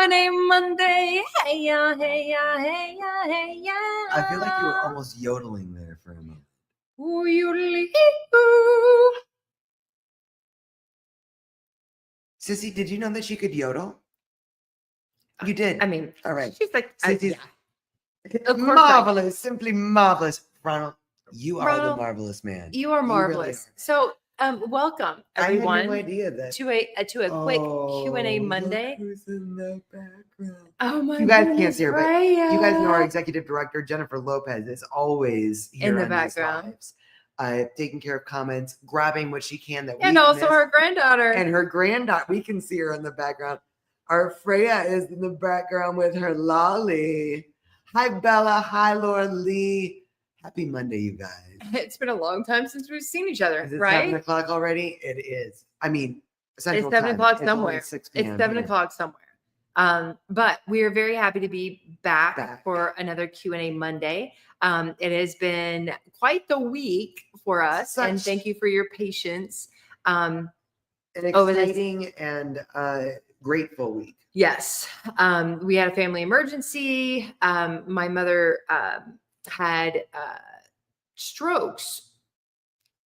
Q&A Monday. Hey ya, hey ya, hey ya, hey ya. I feel like you were almost yodeling there for a moment. Ooh, yodeling-ee-oo. Sissy, did you know that she could yodel? You did. I mean, all right. she's like, Sissy's yeah. Of course marvelous, simply marvelous. Ronald, you are the Ronald, marvelous man. You are marvelous. So, welcome everyone. I had no idea that to a quick Q&A Monday. Look who's in the background. Oh my You guys goodness, can't see her, but Freya. you guys know our executive director, Jennifer Lopez, is always here in the on background, these lives, taking care of comments, grabbing what she can that we and also missed. her granddaughter. And her granddaughter, we can see her in the background. Our Freya is in the background with her lolly. Hi, Bella. Hi, Laura Lee. Happy Monday, you guys. It's been a long time since we've seen each other, Is it right? 7 o'clock already? It is. I mean, Central It's 7 time. o'clock It's somewhere. only 6 p.m. It's 7 here. o'clock somewhere. But we are very happy to be back for another Q&A Monday. It has been quite the week for us, and thank you for your patience. An exciting and grateful week. Yes. We had a family emergency. My mother had strokes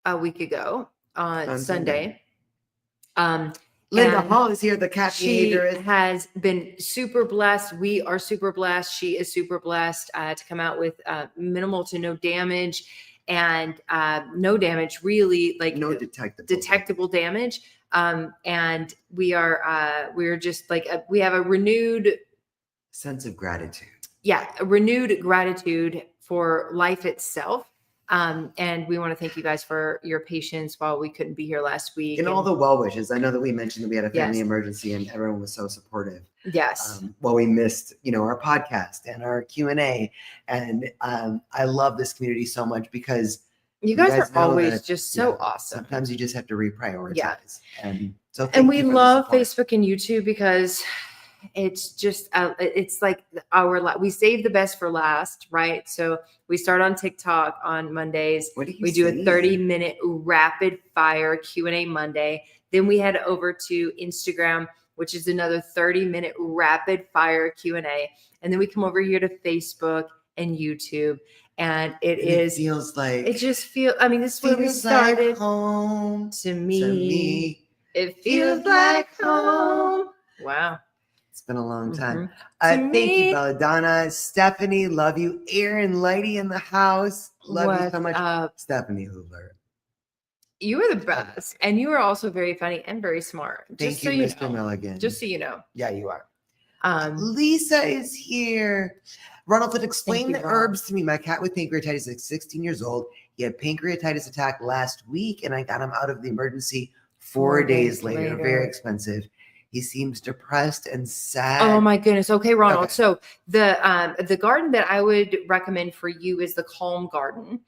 a week ago on Sunday. Linda Hall is here. The cat behavior has been super blessed. We are super blessed. She is super blessed to come out with minimal to no damage, and no damage really, like no detectable damage. And we're just like we have a renewed sense of gratitude. Yeah, a renewed gratitude for life itself. And we want to thank you guys for your patience while we couldn't be here last week. And all the well wishes. I know that we mentioned that we had a family Yes. emergency and everyone was so supportive. Yes. Well, we missed, our podcast and our Q&A. And I love this community so much because you guys are always just so awesome. Sometimes you just have to reprioritize. Yeah. And so and we love Facebook and YouTube because it's just it's like we save the best for last, right? So we start on TikTok on Mondays. We do a 30-minute rapid fire Q&A Monday. Then we head over to Instagram, which is another 30-minute rapid fire Q&A. And then we come over here to Facebook and YouTube. And it feels like this is where we started. Like home to me. It feels like home. Wow. It's been a long time. Thank you, Belladonna. Stephanie, love you. Aaron, Lighty in the house. Love you so much. Stephanie Hoover. You were the best. And you were also very funny and very smart. Thank you, Mr. Milligan. Just so you know. Yeah, you are. Lisa is here. Ronald, explain the herbs to me. My cat with pancreatitis is 16 years old. He had pancreatitis attack last week, and I got him out of the emergency 4 days later. Very expensive. He seems depressed and sad. Oh my goodness. Okay, Ronald. Okay. So the garden that I would recommend for you is the Calm Garden.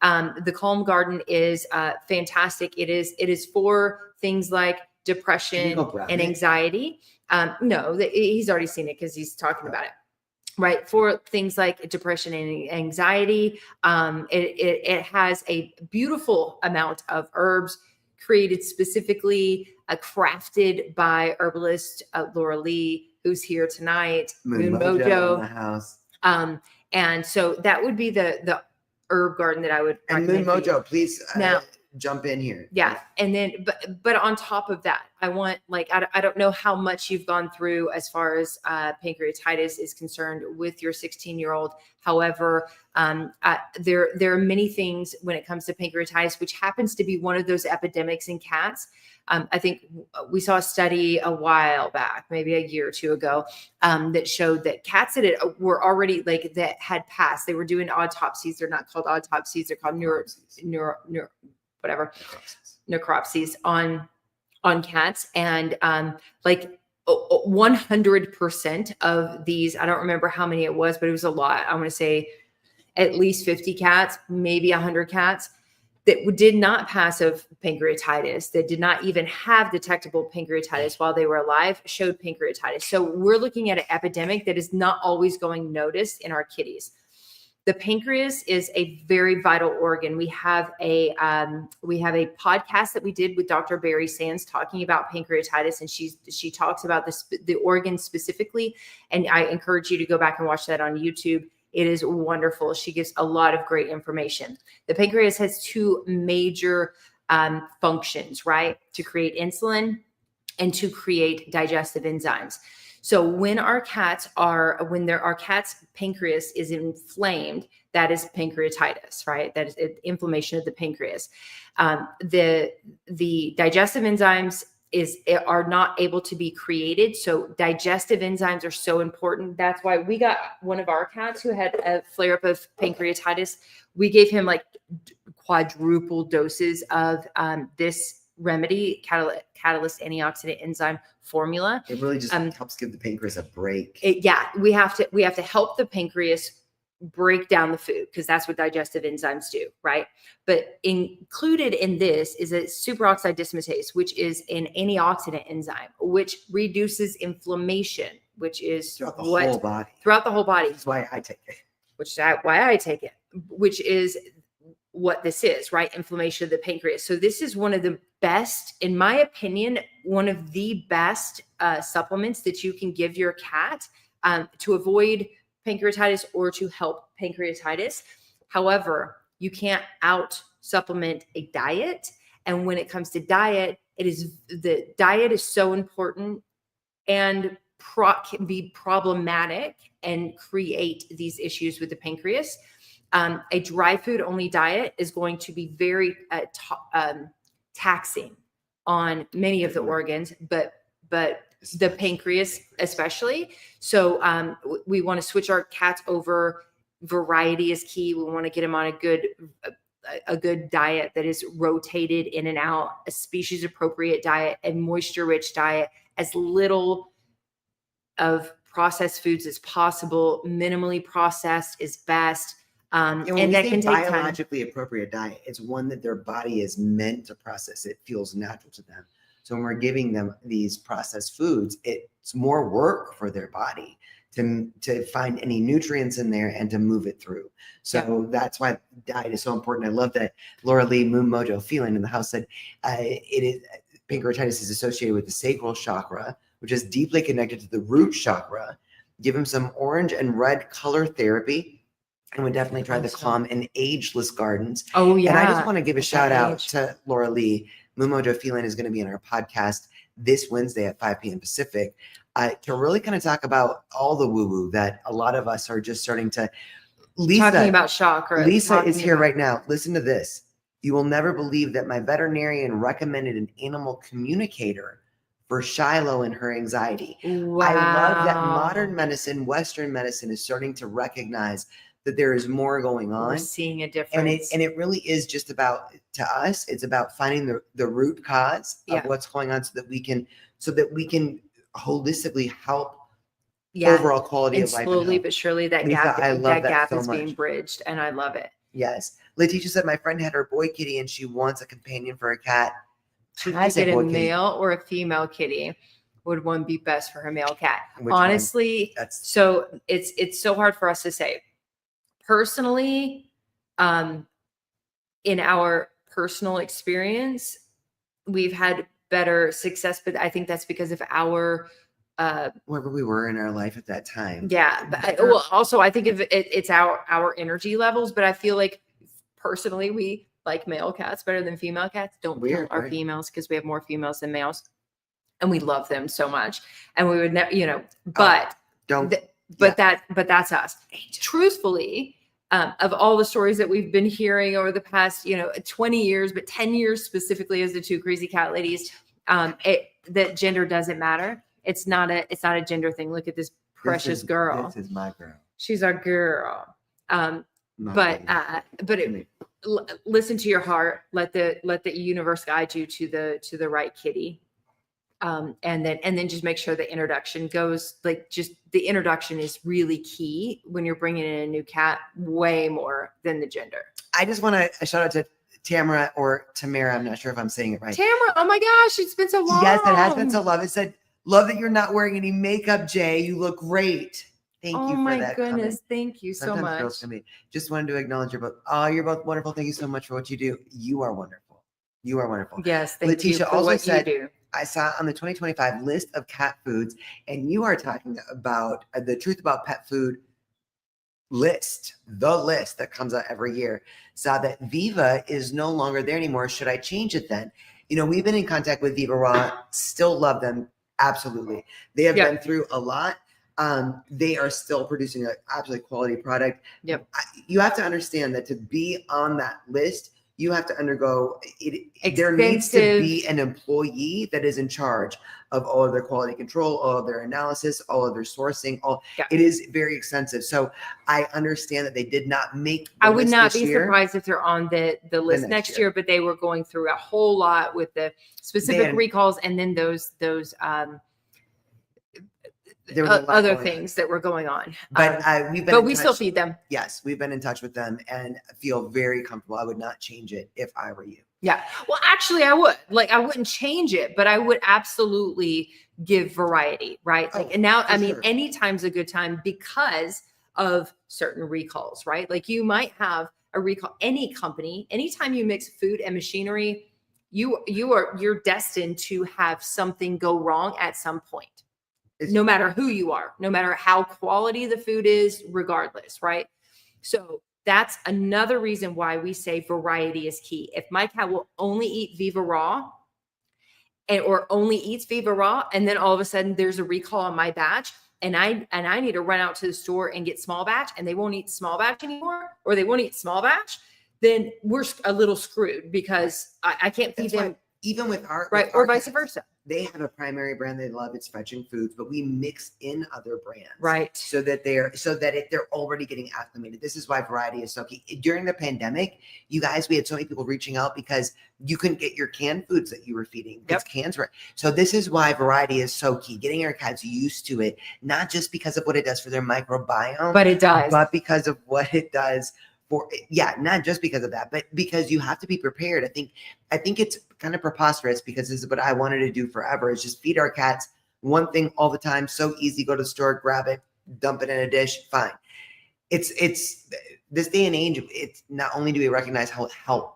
The Calm Garden is fantastic. It is for things like depression and anxiety. No, he's already seen it because he's talking about it. Right. For things like depression and anxiety. It has a beautiful amount of herbs created specifically, crafted by herbalist Laura Lee, who's here tonight. Moon Mojo in the house. And so that would be the herb garden that I would recommend. And Moon Mojo, please now jump in here. Yeah. And then, but on top of that, I want, like, I don't know how much you've gone through as far as pancreatitis is concerned with your 16-year-old. However, there are many things when it comes to pancreatitis, which happens to be one of those epidemics in cats. I think we saw a study a while back, maybe a year or two ago, that showed that cats that were already that had passed, they were doing autopsies. They're not called autopsies. They're called necropsies on cats. And 100% of these, I don't remember how many it was, but it was a lot. I want to say at least 50 cats, maybe 100 cats that did not pass of pancreatitis, that did not even have detectable pancreatitis while they were alive, showed pancreatitis. So we're looking at an epidemic that is not always going noticed in our kitties. The pancreas is a very vital organ. We have a podcast that we did with Dr. Barry Sands talking about pancreatitis, and she talks about the organ specifically. And I encourage you to go back and watch that on YouTube. It is wonderful. She gives a lot of great information. The pancreas has two major functions, right? To create insulin and to create digestive enzymes. So when our cat's pancreas is inflamed, that is pancreatitis, right? That is inflammation of the pancreas. The digestive enzymes are not able to be created. So digestive enzymes are so important. That's why we got one of our cats who had a flare up of pancreatitis. We gave him like quadruple doses of this remedy, catalyst antioxidant enzyme formula. It really just helps give the pancreas a break. We have to help the pancreas break down the food, because that's what digestive enzymes do, right? But included in this is a superoxide dismutase, which is an antioxidant enzyme, which reduces inflammation, which is throughout the whole body. Throughout the whole body. That's why I take it. Which is what this is, right? Inflammation of the pancreas. So this is one of the best, in my opinion, one of the best supplements that you can give your cat to avoid pancreatitis or to help pancreatitis. However, you can't out supplement a diet. And when it comes to diet, the diet is so important and can be problematic and create these issues with the pancreas. A dry food only diet is going to be very taxing on many of the organs, but the pancreas especially. So we want to switch our cats over. Variety is key. We want to get them on a good diet that is rotated in and out, a species appropriate diet and moisture rich diet, as little of processed foods as possible. Minimally processed is best. And that can take biologically appropriate diet, it's one that their body is meant to process. It feels natural to them. So when we're giving them these processed foods, it's more work for their body to find any nutrients in there and to move it through. So that's why diet is so important. I love that Laura Lee Moon Mojo Feeling in the house said pancreatitis is associated with the sacral chakra, which is deeply connected to the root chakra. Give them some orange and red color therapy. And we definitely try the calm and ageless gardens. Oh, yeah. And I just want to give a shout out to Laura Lee. Mojo Feeling is going to be on our podcast this Wednesday at 5 p.m. Pacific to really kind of talk about all the woo-woo that a lot of us are just starting to. Talking about chakra. Lisa is here right now. Listen to this. You will never believe that my veterinarian recommended an animal communicator for Shiloh and her anxiety. Wow. I love that modern medicine, Western medicine, is starting to recognize that there is more going on. We're seeing a difference. And it really is just about, to us, it's about finding the root cause of what's going on so that we can holistically help overall quality of life. Slowly but surely that gap is being bridged, and I love it. Yes. Letitia said my friend had her boy kitty and she wants a companion for a cat. Should I get a male or a female kitty? Would one be best for her male cat? Honestly, so it's so hard for us to say. Personally, in our personal experience, we've had better success, but I think that's because of our wherever we were in our life at that time. Yeah, but also I think it's our energy levels, but I feel like personally we like male cats better than female cats. Don't kill our females, because we have more females than males, and we love them so much, and we would never, but that's us. Truthfully, of all the stories that we've been hearing over the past, 20 years, but 10 years specifically as the two crazy cat ladies, that gender doesn't matter. It's not a gender thing. Look at this precious girl. This is my girl. She's our girl. Listen to your heart. Let the universe guide you to the right kitty. And then just make sure the introduction goes, the introduction is really key when you're bringing in a new cat, way more than the gender. I just want to shout out to Tamara or Tamara. I'm not sure if I'm saying it right. Tamara. Oh my gosh. It's been so long. Yes, it has been so long. It said, love that you're not wearing any makeup, Jay. You look great. Thank Oh you for my that goodness. comment. Thank you so Sometimes much. girls can be. Just wanted to acknowledge you're both wonderful. Thank you so much for what you do. You are wonderful. You are wonderful. Yes. Thank you Letitia for also what said, you do. I saw on the 2025 list of cat foods, and you are talking about the Truth About Pet Food list, the list that comes out every year, saw that Viva is no longer there anymore. Should I change it then? You know, we've been in contact with Viva Raw, still love them. Absolutely. They have been through a lot. They are still producing an absolutely quality product. Yep. You have to understand that to be on that list, you have to undergo it. There needs to be an employee that is in charge of all of their quality control, all of their analysis, all of their sourcing. It is very extensive. So I understand that they did not make the I would list not this be year. surprised if they're on the list next year, but they were going through a whole lot with the specific recalls and then those other things that were going on. But we still feed them. Yes, we've been in touch with them and feel very comfortable. I would not change it if I were you. Yeah. Well, actually, I would. Like, I wouldn't change it, but I would absolutely give variety, right? Like, and now, I mean, anytime's a good time because of certain recalls, right? Like, you might have a recall. Any company, anytime you mix food and machinery, you're destined to have something go wrong at some point. No matter who you are, no matter how quality the food is, regardless, right? So that's another reason why we say variety is key. If my cat will only eat Viva Raw or only eats Viva Raw, and then all of a sudden there's a recall on my batch, and I need to run out to the store and get small batch, and they won't eat small batch anymore, or they won't eat small batch, then we're a little screwed because I can't feed them. Even with our or vice versa. They have a primary brand they love. It's Fetching Foods, but we mix in other brands, right? So that they're already getting acclimated. This is why variety is so key. During the pandemic, you guys, we had so many people reaching out because you couldn't get your canned foods that you were feeding because cans were. So this is why variety is so key. Getting our cats used to it, not just because of what it does for their microbiome, but because of what it does. Not just because of that, but because you have to be prepared. I think it's kind of preposterous because this is what I wanted to do forever, is just feed our cats one thing all the time. So easy, go to the store, grab it, dump it in a dish, fine. It's this day and age, it's not only do we recognize how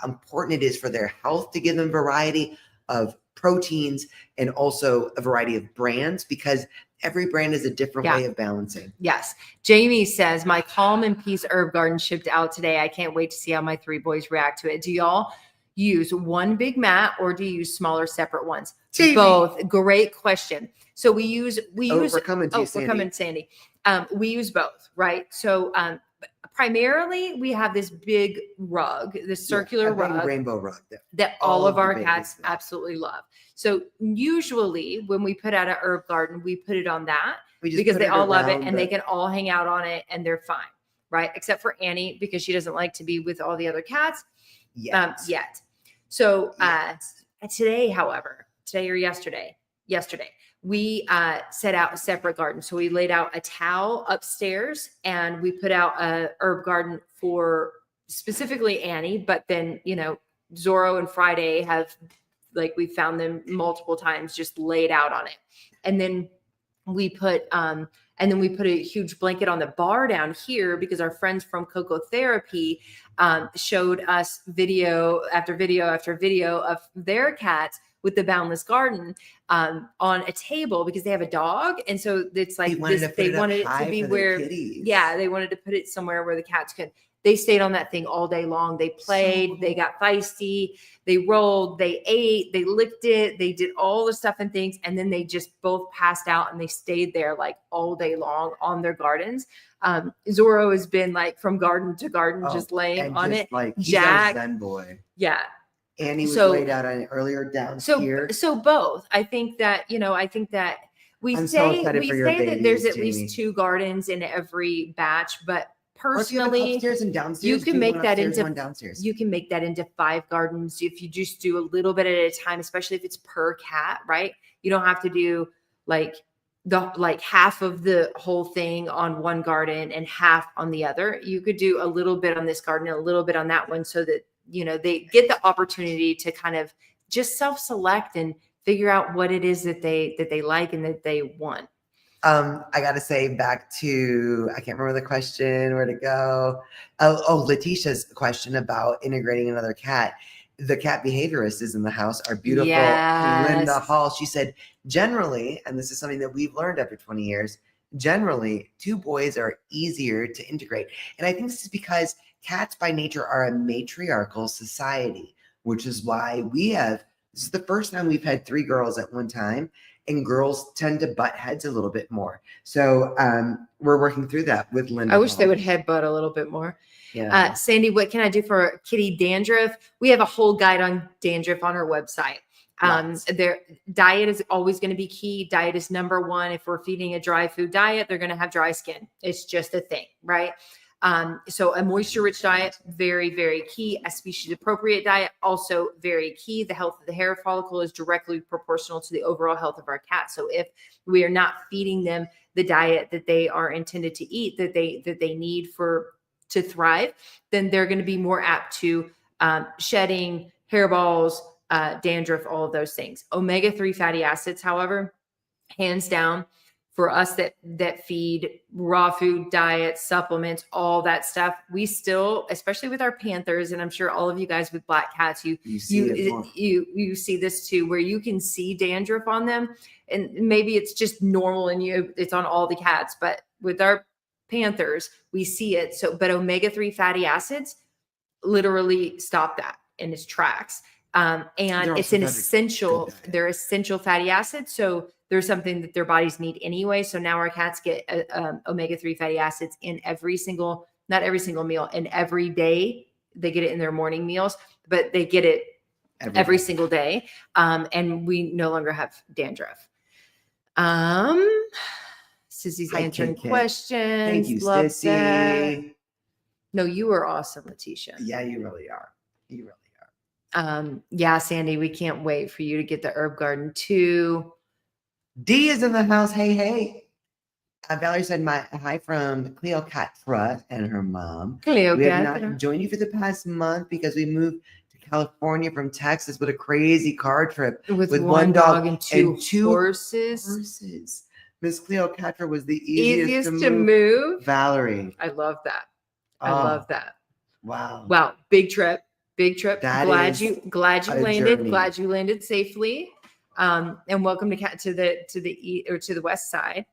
important it is for their health to give them variety of proteins and also a variety of brands, because every brand is a different way of balancing. Yes. Jamie says, my Calm and Peace herb garden shipped out today. I can't wait to see how my 3 boys react to it. Do y'all use one big mat or do you use smaller separate ones? Jamie. Both. Great question. So we use we're coming to you, Sandy. We're coming, Sandy. We use both, right? So primarily we have this big rug, this circular rug, rainbow rug that all of our cats absolutely love. So usually when we put out an herb garden, we put it on that because they all love it and they can all hang out on it and they're fine, right? Except for Annie, because she doesn't like to be with all the other cats yet. So today or yesterday, we set out a separate garden. So we laid out a towel upstairs and we put out a herb garden for specifically Annie, but then, Zorro and Friday have, we found them multiple times just laid out on it. And then we put a huge blanket on the bar down here because our friends from Coco Therapy showed us video after video after video of their cats with the Boundless Garden on a table because they have a dog. And so it's like they wanted it to be where, they wanted to put it somewhere where the cats could. They stayed on that thing all day long. They played, they got feisty, they rolled, they ate, they licked it, they did all the stuff and things. And then they just both passed out and they stayed there all day long on their gardens. Zorro has been from garden to garden, just laying on it. Jack, he's our Zen boy. Yeah. And he was laid out on it earlier down here. So both. I think that, we say that there's at least 2 gardens in every batch, but personally, upstairs and downstairs, you can make that into 5 gardens if you just do a little bit at a time, especially if it's per cat, right? You don't have to do half of the whole thing on one garden and half on the other. You could do a little bit on this garden and a little bit on that one so that they get the opportunity to kind of just self-select and figure out what it is that they like and that they want. I gotta say back to, I can't remember the question, where'd it go? Letitia's question about integrating another cat. The cat behaviorist is in the house, our beautiful Linda Hall. She said, generally, and this is something that we've learned after 20 years, generally 2 boys are easier to integrate. And I think this is because cats by nature are a matriarchal society, which is why this is the first time we've had 3 girls at one time, and girls tend to butt heads a little bit more. So we're working through that with Linda. I wish they would headbutt a little bit more. Yeah. Sandy, what can I do for kitty dandruff? We have a whole guide on dandruff on our website. Their diet is always going to be key. Diet is number 1. If we're feeding a dry food diet, they're going to have dry skin. It's just a thing, right? So a moisture-rich diet, very, very key. A species-appropriate diet, also very key. The health of the hair follicle is directly proportional to the overall health of our cat. So if we are not feeding them the diet that they are intended to eat, that they need to thrive, then they're going to be more apt to shedding, hairballs, dandruff, all of those things. Omega-3 fatty acids, however, hands down, for us that feed raw food diets, supplements, all that stuff, we still, especially with our Panthers, and I'm sure all of you guys with black cats, you see this too, where you can see dandruff on them, and maybe it's just normal and it's on all the cats, but with our Panthers, we see it. So, but omega-3 fatty acids literally stop that in its tracks. And it's an essential, they're essential fatty acids. So there's something that their bodies need anyway. So now our cats get omega-3 fatty acids in not every single meal, and every day they get it in their morning meals, but they get it every single day. And we no longer have dandruff. Sissy's answering questions. Thank you, Love Sissy. that. No, you are awesome, Letitia. Yeah, you really are. You really are. Yeah, Sandy, we can't wait for you to get the herb garden too. D is in the house. Hey. Valerie said, hi from Cleopatra and her mom. Cleopatra. We have not joined you for the past month because we moved to California from Texas with a crazy car trip with one dog and two horses. Miss Cleopatra was the easiest to move. Valerie. I love that. I love that. Wow. Big trip. Glad you landed. Journey. Glad you landed safely. And welcome to the west side.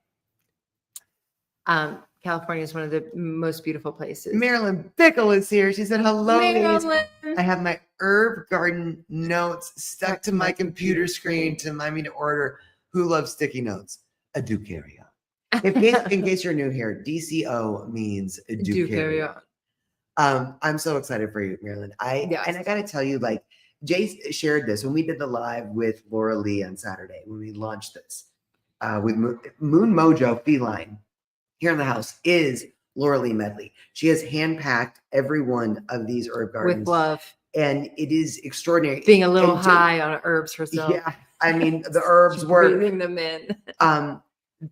California is one of the most beautiful places. Marilyn Pickle is here. She said, hello. Marilyn. I have my herb garden notes stuck to my computer screen to remind me to order. Who loves sticky notes? A Ducaria. In case you're new here, DCO means Ducaria. I'm so excited for you, Marilyn. And I got to tell you, like, Jay shared this when we did the live with Laura Lee on Saturday, when we launched this with Moon Mojo Feline here in the house is Laura Lee Medley. She has hand-packed every one of these herb gardens. With love. And it is extraordinary. Being a little high on herbs herself. Yeah. I mean, the herbs were breathing them in.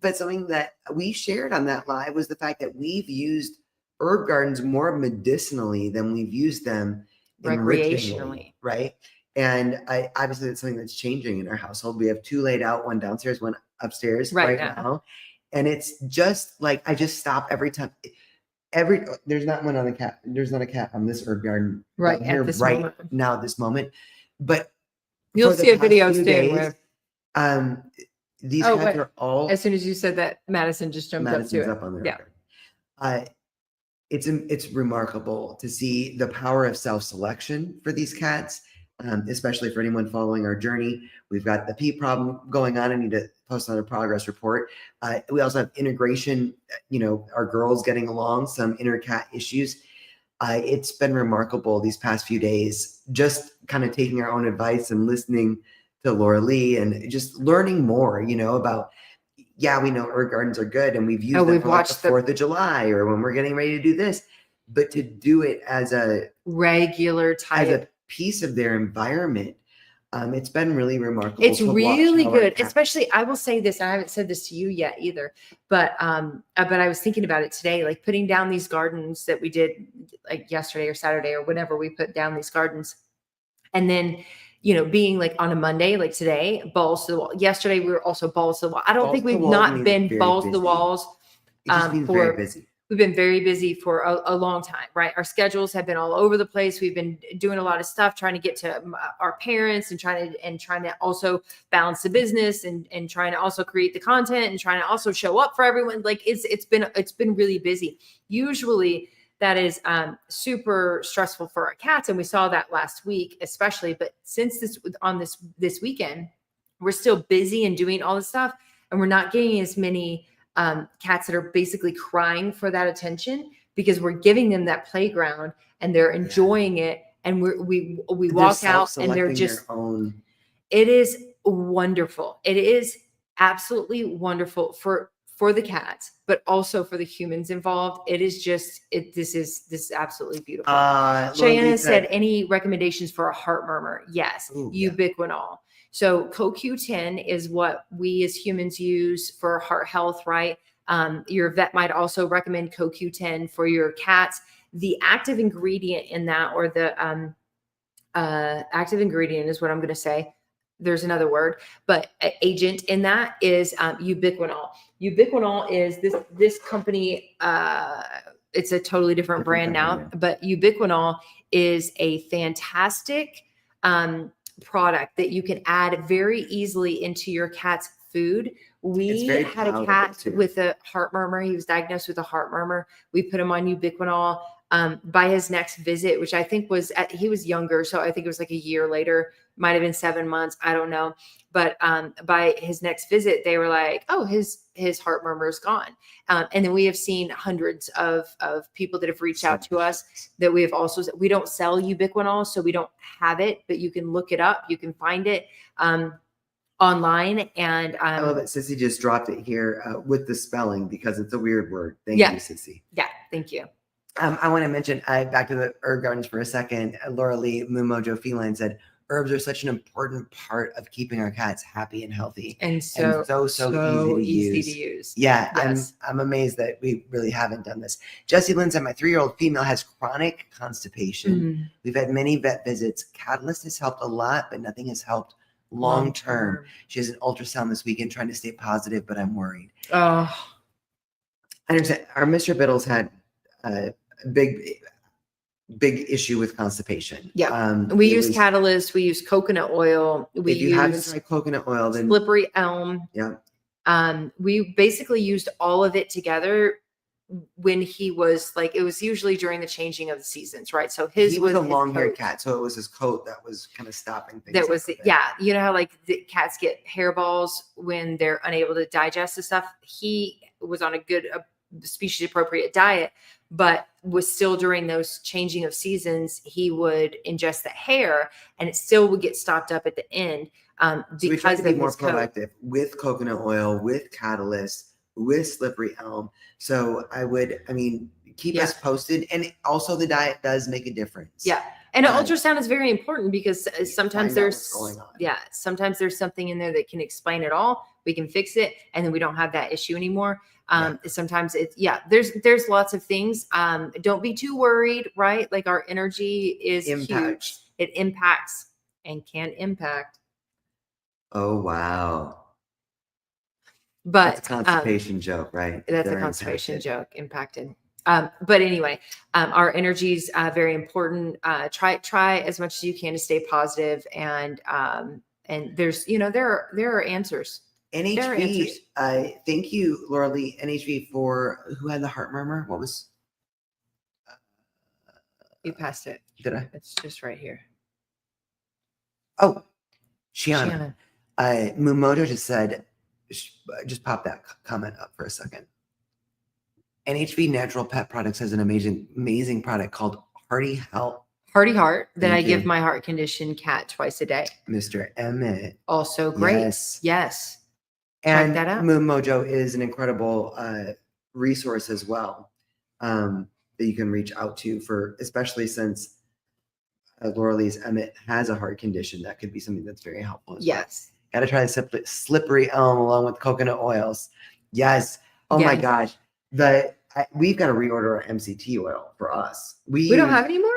But something that we shared on that live was the fact that we've used herb gardens more medicinally than we've used them recreationally, right? And obviously that's something that's changing in our household. We have 2 laid out, one downstairs, one upstairs right now. And it's just like, I just stop every time. There's not one on the cat. There's not a cat on this herb garden here now at this moment. But you'll see a video soon where these cats are all. As soon as you said that, Madison just jumped up to it. Up on there. Yeah. It's remarkable to see the power of self-selection for these cats, especially for anyone following our journey. We've got the pee problem going on. I need to post another progress report. We also have integration, our girls getting along, some inner cat issues. It's been remarkable these past few days, just kind of taking our own advice and listening to Laura Lee and just learning more, about, we know herb gardens are good and we've used them for like the 4th of July or when we're getting ready to do this, but to do it as a regular type, as a piece of their environment. It's been really remarkable. It's really good, especially, I will say this, I haven't said this to you yet either, but I was thinking about it today, like putting down these gardens that we did like yesterday or Saturday or whenever we put down these gardens. And then being like on a Monday, like today, balls to the wall. Yesterday, we were also balls to the wall. I don't Balls think to the we've wall not means been very balls to the busy. walls. It just means very busy. We've been very busy for a long time, right? Our schedules have been all over the place. We've been doing a lot of stuff, trying to get to our parents and trying to also balance the business and trying to also create the content and trying to also show up for everyone. Like it's been really busy. Usually that is super stressful for our cats. And we saw that last week, especially, but since this weekend, we're still busy and doing all this stuff, and we're not getting as many cats that are basically crying for that attention, because we're giving them that playground and they're enjoying it. And we walk out and they're just, it is wonderful. It is absolutely wonderful for the cats, but also for the humans involved. It is just, this is absolutely beautiful. Cheyenne said, any recommendations for a heart murmur? Yes. Ubiquinol. So CoQ10 is what we as humans use for heart health, right? Your vet might also recommend CoQ10 for your cats. The active ingredient in that, or the active ingredient is what I'm going to say. There's another word, but agent in that is Ubiquinol. Ubiquinol is this company. It's a totally different brand now, but Ubiquinol is a fantastic product that you can add very easily into your cat's food. We had a cat with a heart murmur. He was diagnosed with a heart murmur. We put him on Ubiquinol. By his next visit, which I think he was younger, so I think it was like a year later, might have been 7 months, I don't know. But by his next visit, they were like, "Oh, his heart murmur is gone." And then we have seen hundreds of people that have reached out to us that we have also. We don't sell Ubiquinol, so we don't have it, but you can look it up. You can find it online. And I love it. Sissy just dropped it here with the spelling because it's a weird word. Thank you, Sissy. Yeah, thank you. I want to mention, back to the herb gardens for a second. Laura Lee Mumojo Feline said, herbs are such an important part of keeping our cats happy and healthy. And so easy to use. Yeah, yes. I'm amazed that we really haven't done this. Jessie Lynn said, my 3-year-old female has chronic constipation. We've had many vet visits. Catalyst has helped a lot, but nothing has helped long term. She has an ultrasound this weekend trying to stay positive, but I'm worried. Oh, I understand. Our Mr. Biddles had big issue with constipation. Yeah. We use Catalyst. We use coconut oil. If you haven't tried coconut oil, then slippery elm. Yeah. We basically used all of it together when he was like, it was usually during the changing of the seasons, right? So he was a long-haired cat, so it was his coat that was kind of stopping things. That was you know how like the cats get hairballs when they're unable to digest the stuff. He was on a good species appropriate diet, but was still during those changing of seasons, he would ingest the hair and it still would get stopped up at the end. So we try to be more proactive with coconut oil, with Catalyst, with slippery elm. So keep us posted. And also the diet does make a difference. Yeah. And an ultrasound is very important because sometimes sometimes there's something in there that can explain it all. We can fix it and then we don't have that issue anymore. Sometimes there's lots of things. Don't be too worried, right? Like our energy is huge. It impacts and can impact. Oh, wow. But that's a constipation joke, right? That's a constipation joke impacted. But anyway, our energy is very important. Try as much as you can to stay positive, and there's there are answers. NHV, thank you, Laura Lee, NHV, for who had the heart murmur. What was? You passed it. Did I? It's just right here. Oh, Shiana. Mumoto just said, just pop that comment up for a second. NHV Natural Pet Products has an amazing product called Hearty Heart that I give my heart condition cat twice a day. Mr. Emmett. Also great. Yes. And check that out. Moon Mojo is an incredible resource as well that you can reach out to for, especially since Laura Lee's Emmett has a heart condition. That could be something that's very helpful. Yes. Got to try the slippery elm along with coconut oils. Yes. Oh my gosh. We've got to reorder our MCT oil for us. We don't have any more?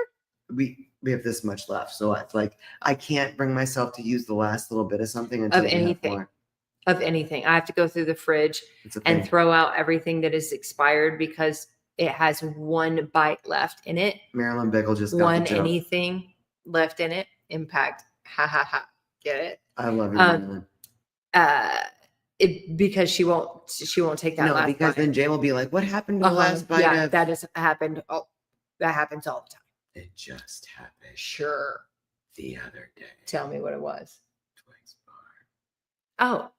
We we have this much left. So it's like, I can't bring myself to use the last little bit of something until Of we have anything. more. Of anything. I have to go through the fridge and throw out everything that is expired because it has one bite left in it. Marilyn Bickle just got one the joke. anything left in it. Impact. Ha ha ha. Get it? I love you, Marilyn. Because she won't take that last because bite. then Jay will be like, what happened to the last bite? Yeah, that has happened. Oh, that happens all the time. It just happened. Sure. The other day. Tell me what it was. Twix bar. Oh,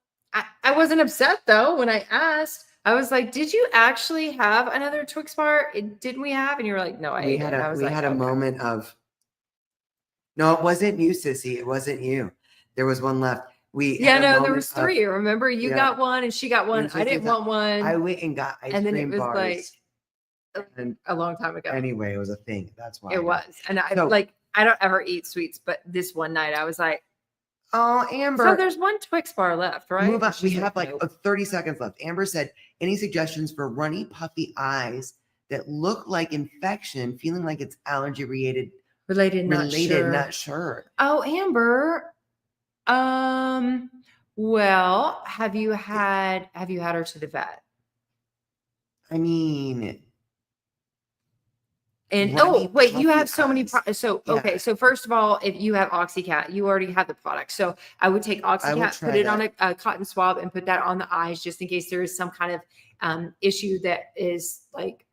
I wasn't upset though when I asked. I was like, "Did you actually have another Twix bar? Didn't we have?" And you were like, "No, I ate it." We had a moment of. No, it wasn't you, sissy. It wasn't you. There was one left. There was three. Remember, you got one and she got one. I didn't want one. I went and got ice cream bars. And a long time ago. Anyway, it was a thing. That's why it was. And I don't ever eat sweets, but this one night I was like, "Oh, Amber." So there's one Twix bar left, right? Move on. We have 30 seconds left. Amber said, "Any suggestions for runny, puffy eyes that look like infection, feeling like it's allergy related? Not sure." Oh, Amber. Well, have you had her to the vet? I mean, and you have so many okay, so first of all, if you have Oxycat, you already have the product. So I would take Oxycat, put it on a cotton swab and put that on the eyes just in case there is some kind of issue that is like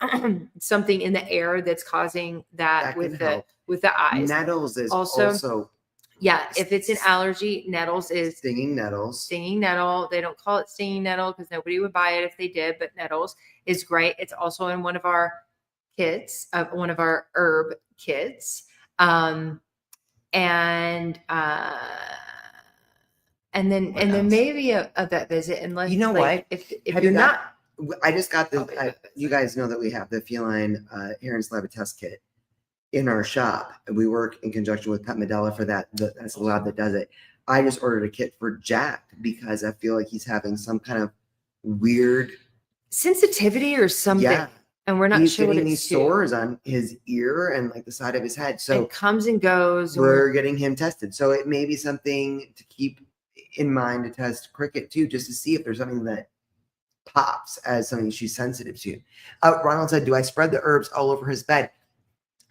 something in the air that's causing that with the eyes. Nettles is also yeah, if it's an allergy, nettles is stinging nettles. Stinging nettle. They don't call it stinging nettle because nobody would buy it if they did, but nettles is great. It's also in one of our kits, one of our herb kits. And then maybe a vet visit. Unless you know what? If you're not, I just got this. You guys know that we have the feline hair and saliva test kit in our shop, and we work in conjunction with Pet Medela for that. That's the lab that does it. I just ordered a kit for Jack because I feel like he's having some kind of weird sensitivity or something. Yeah. And we're not sure what it's these sores on his ear and like the side of his head. So it comes and goes. We're getting him tested. So it may be something to keep in mind to test Cricket too, just to see if there's something that pops as something she's sensitive to. Ronald said, "Do I spread the herbs all over his bed?"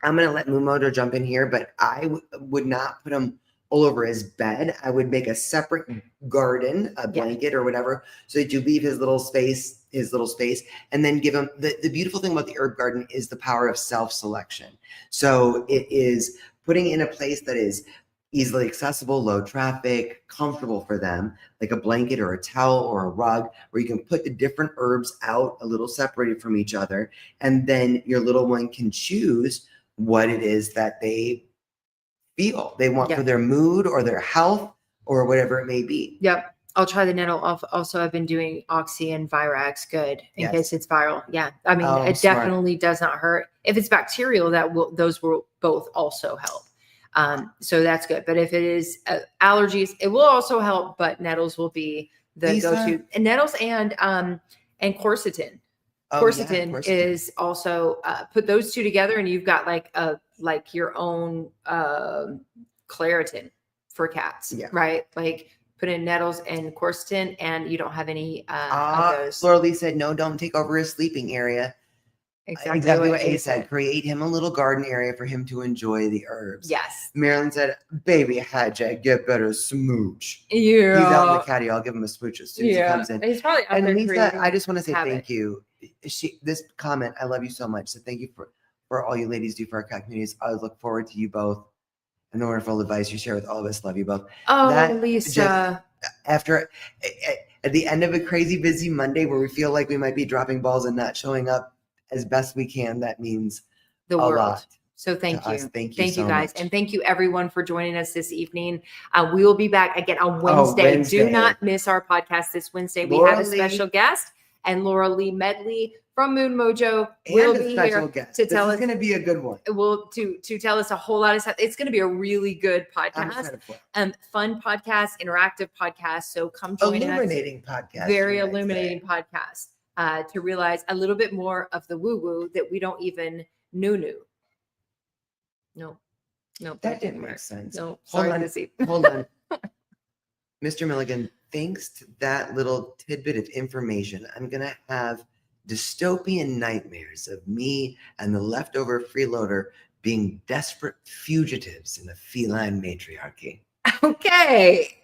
I'm going to let Mumoto jump in here, but I would not put them all over his bed. I would make a separate garden, a blanket or whatever, so that you leave his little space, and then give him the beautiful thing about the herb garden is the power of self-selection. So it is putting in a place that is easily accessible, low traffic, comfortable for them, like a blanket or a towel or a rug, where you can put the different herbs out a little separated from each other. And then your little one can choose what it is that they feel they want for their mood or their health or whatever it may be. Yep. I'll try the nettle. Also, I've been doing Oxy and Virax good in case it's viral. Yeah. I mean, it definitely does not hurt. If it's bacterial, those will both also help. So that's good. But if it is allergies, it will also help, but nettles will be the go-to. And nettles and quercetin. Quercetin is also put those two together and you've got like your own Claritin for cats, right? Like put in nettles and quercetin and you don't have any of those. Laura Lee said, "No, don't take over his sleeping area." Exactly what A said. Create him a little garden area for him to enjoy the herbs. Yes. Marilyn said, "Baby Jack, get better smooch." Yeah. He's out in the catty. I'll give him a smooch as soon as he comes in. He's probably out there. Lisa, I just want to say thank you. This comment, I love you so much. So thank you for all you ladies do for our cat communities. I look forward to you both and the wonderful advice you share with all of us. Love you both. Oh, Lisa. After at the end of a crazy busy Monday where we feel like we might be dropping balls and not showing up as best we can, that means the world. Lot. So thank you. Thank you so guys. much. And thank you everyone for joining us this evening. We will be back again on Wednesday. Do not miss our podcast this Wednesday. We have a special guest, and Laura Lee Medley from Moon Mojo will be here to tell us. It's going to be a good one. To tell us a whole lot of stuff. It's going to be a really good podcast. Fun podcast, interactive podcast. So come join us. Illuminating podcast. Very illuminating podcast. To realize a little bit more of the woo-woo that we don't even knew. No. Nope, That didn't make sense. No, Hold sorry, on. Missy. Hold on. Mr. Milligan, thanks to that little tidbit of information, I'm going to have dystopian nightmares of me and the leftover freeloader being desperate fugitives in the feline matriarchy. Okay.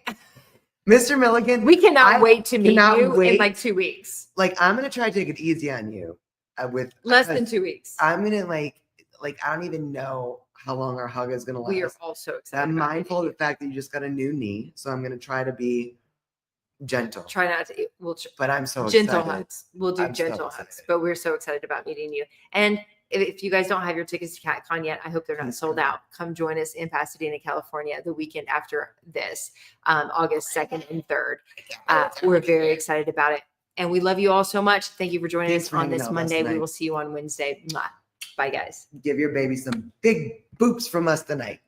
Mr. Milligan, We cannot I wait to meet cannot you in wait. like 2 weeks. Like, I'm going to try to take it easy on you with Less than 2 weeks. I'm going to like, I don't even know how long our hug is going to last. We are all so excited. I'm about mindful of meeting the fact that you just got a new knee. So I'm going to try to be gentle. Try not to. But I'm so gentle excited. hugs. We'll do I'm so gentle hugs. excited. But we're so excited about meeting you. And if you guys don't have your tickets to CatCon yet, I hope they're not Please sold come. out. Come join us in Pasadena, California, the weekend after this, August 2nd and 3rd. We're very excited about it. And we love you all so much. Thank you for joining Thanks us for on hanging this out with us Monday. We tonight. will see you on Wednesday. Mwah. Bye, guys. Give your baby some big boops from us tonight.